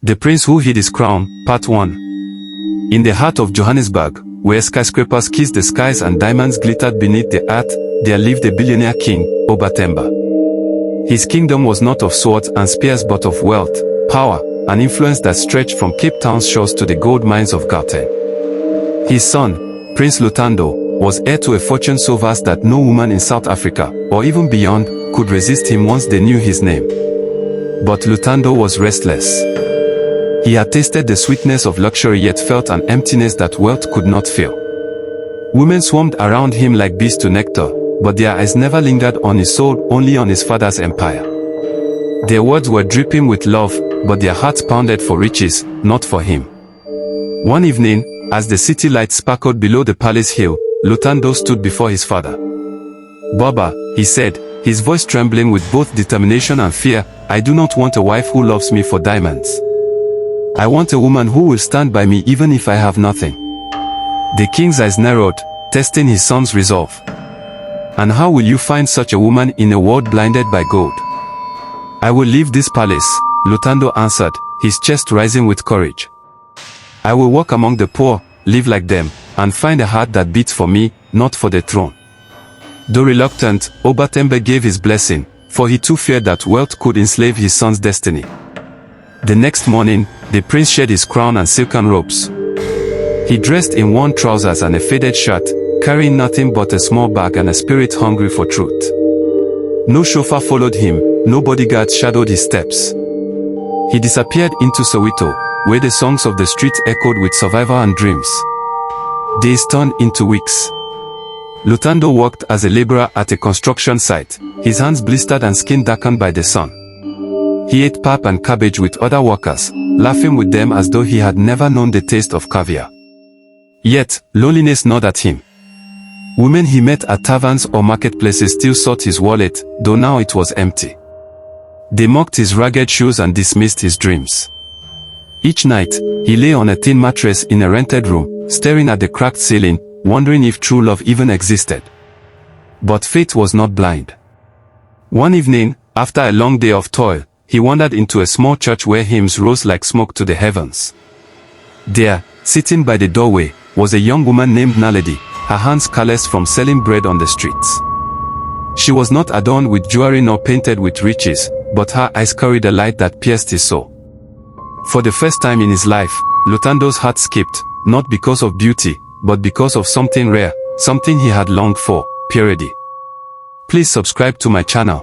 The Prince Who Hid His Crown, Part 1. In the heart of Johannesburg, where skyscrapers kissed the skies and diamonds glittered beneath the earth, there lived a billionaire king, Oba Themba. His kingdom was not of swords and spears but of wealth, power, and influence that stretched from Cape Town's shores to the gold mines of Gauteng. His son, Prince Lutando, was heir to a fortune so vast that no woman in South Africa, or even beyond, could resist him once they knew his name. But Lutando was restless. He had tasted the sweetness of luxury yet felt an emptiness that wealth could not fill. Women swarmed around him like bees to nectar, but their eyes never lingered on his soul, only on his father's empire. Their words were dripping with love, but their hearts pounded for riches, not for him. One evening, as the city lights sparkled below the palace hill, Lutando stood before his father. "Baba," he said, his voice trembling with both determination and fear, "I do not want a wife who loves me for diamonds. I want a woman who will stand by me even if I have nothing." The king's eyes narrowed, testing his son's resolve. "And how will you find such a woman in a world blinded by gold?" "I will leave this palace," Lutando answered, his chest rising with courage. "I will walk among the poor, live like them, and find a heart that beats for me, not for the throne." Though reluctant, Oba Themba gave his blessing, for he too feared that wealth could enslave his son's destiny. The next morning, the prince shed his crown and silken robes. He dressed in worn trousers and a faded shirt, carrying nothing but a small bag and a spirit hungry for truth. No chauffeur followed him, no bodyguards shadowed his steps. He disappeared into Soweto, where the songs of the streets echoed with survival and dreams. Days turned into weeks. Lutando worked as a laborer at a construction site, his hands blistered and skin darkened by the sun. He ate pap and cabbage with other workers, laughing with them as though he had never known the taste of caviar. Yet, loneliness gnawed at him. Women he met at taverns or marketplaces still sought his wallet, though now it was empty. They mocked his ragged shoes and dismissed his dreams. Each night, he lay on a thin mattress in a rented room, staring at the cracked ceiling, wondering if true love even existed. But fate was not blind. One evening, after a long day of toil, he wandered into a small church where hymns rose like smoke to the heavens. There, sitting by the doorway, was a young woman named Naledi, her hands calloused from selling bread on the streets. She was not adorned with jewelry nor painted with riches, but her eyes carried a light that pierced his soul. For the first time in his life, Lutando's heart skipped, not because of beauty, but because of something rare, something he had longed for: purity. Please subscribe to my channel.